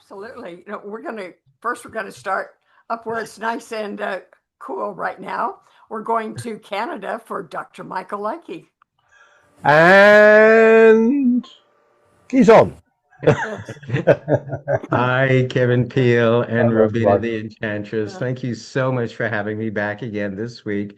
Absolutely. We're going to start up where it's nice and cool right now. We're going to Canada for Dr. Michael Leakey. And he's on. Yes. Hi, Kevin Peel and Hello, Robina right. the Enchantress. Uh, Thank you so much for having me back again this week.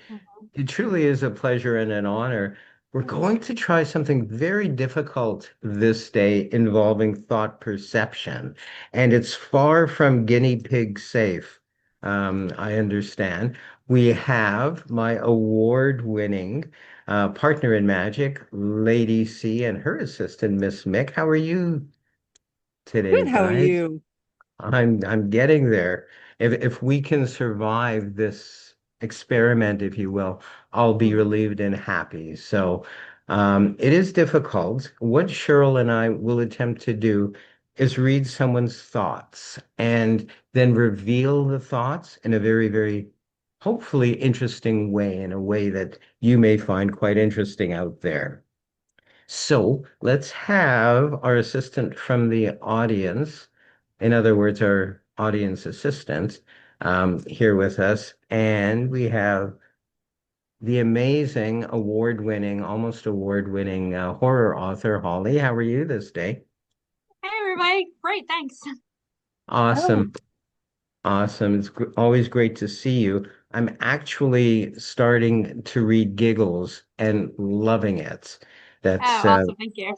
It truly is a pleasure and an honor. We're going to try something very difficult this day involving thought perception, and it's far from guinea pig safe. I understand. We have my award-winning partner in magic, Lady C, and her assistant, Miss Mick. How are you today, Good. How are guys? you? I'm getting there. If we can survive this experiment, if you will, I'll be mhm. relieved and happy. So it is difficult. What Cheryl and I will attempt to do is read someone's thoughts and then reveal the thoughts in a very, very hopefully interesting way, in a way that you may find quite interesting out there. So let's have our assistant from the audience, in other words, our audience assistant, here with us. And we have the amazing, award-winning, almost award-winning horror author, Holly. How are you this day? Hey everybody, great, thanks. Oh, Awesome. Awesome. It's always great to see you. I'm actually starting to read Giggles and loving it. Oh, That's awesome, thank you.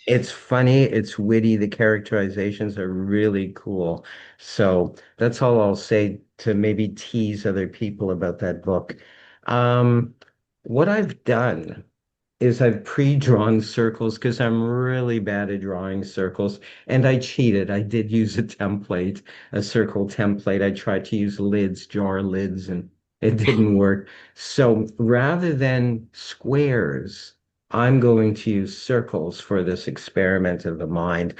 It's funny, it's witty, the characterizations are really cool. So that's all I'll say to maybe tease other people about that book. Um, what I've done is I've pre-drawn circles because I'm really bad at drawing circles, and I cheated. I did use a template, a circle template. I tried to use lids, jar lids, and it didn't work. So rather than squares, I'm going to use circles for this experiment of the mind.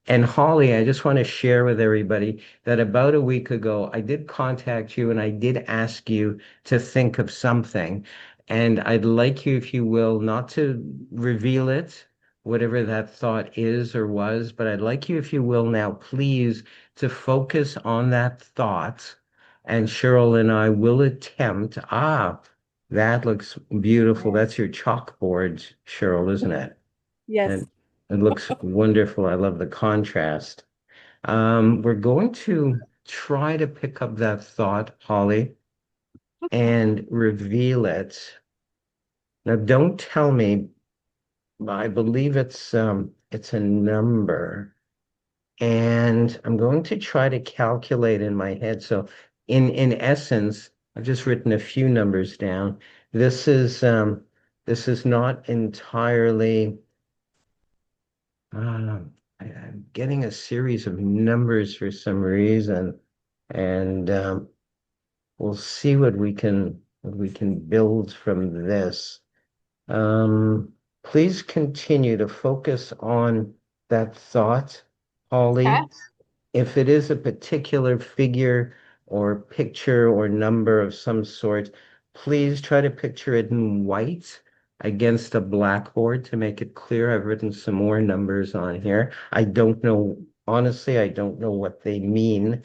And Holly, I just want to share with everybody that about a week ago, I did contact you and I did ask you to think of something. And I'd like you, if you will, not to reveal it, whatever that thought is or was, but I'd like you, if you will, now, please, to focus on that thought. And Cheryl and I will attempt, that looks beautiful. That's your chalkboard, Cheryl, isn't it? yes. And it looks wonderful. I love the contrast. We're going to try to pick up that thought, Holly, and reveal it. Now, don't tell me, I believe it's a number, and I'm going to try to calculate in my head. So in essence, I've just written a few numbers down. This is this is not entirely I'm getting a series of numbers for some reason, and we'll see what we can build from this. Um, please continue to focus on that thought, Okay. Holly. If it is a particular figure or picture or number of some sort, please try to picture it in white against a blackboard to make it clear. I've written some more numbers on here. I don't know, honestly, I don't know what they mean,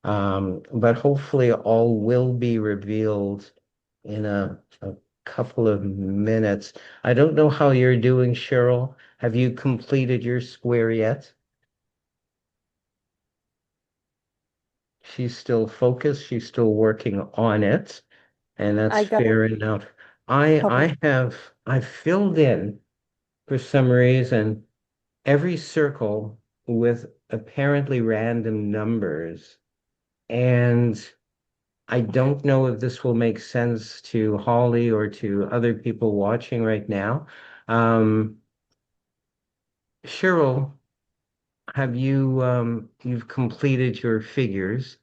but hopefully all will be revealed in a couple of minutes. I don't know how you're doing, Cheryl. Have you completed your square yet? She's still focused. She's still working on it, and that's I got a fair enough. I couple. I have I filled in for some reason every circle with apparently random numbers, and I don't know if this will make sense to Holly or to other people watching right now. Um, Cheryl, have you you've completed your figures?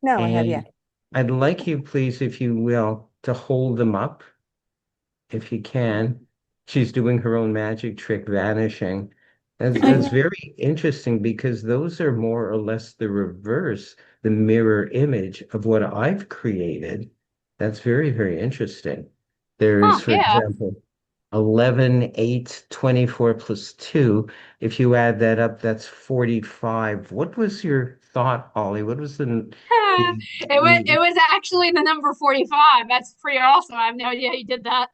No, I have And yet. I'd like you, please, if you will, to hold them up if you can. She's doing her own magic trick, vanishing. I That's know. very interesting because those are more or less the reverse, the mirror image of what I've created. That's very, very interesting. There is, Huh, for yeah. example, 11, 8, 24 plus 2. If you add that up, that's 45. What was your thought, Holly? What was the It was actually the number 45. That's pretty awesome. I have no idea you did that.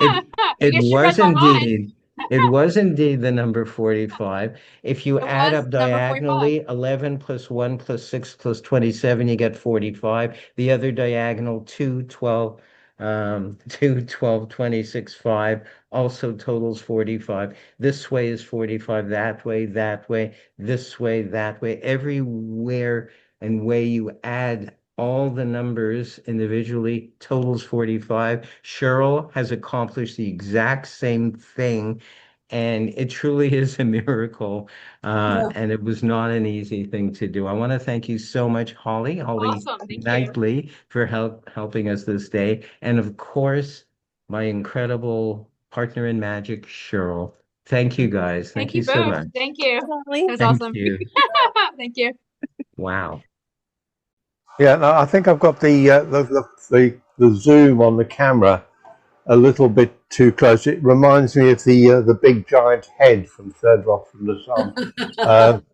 it I it guess you read was my mind. indeed it was indeed the number 45. If you It add was up number 45. diagonally 11 plus 1 plus 6 plus 27, you get 45. The other diagonal 2, 12, 2, 12, 26, 5 also totals 45. This way is 45, that way, this way, that way. Everywhere and way you add all the numbers individually totals 45. Cheryl has accomplished the exact same thing, and it truly is a miracle. Yeah. And it was not an easy thing to do. I want to thank you so much, Holly Awesome. Thank you. Knightley, for helping us this day. And of course, my incredible partner in magic, Cheryl. Thank you guys. Thank Thank you you so both. much. Thank you. Holly. That was Thank awesome. you. Thank you. Wow. Yeah, no, I think I've got the zoom on the camera a little bit too close. It reminds me of the big giant head from Third Rock from the Sun. Um,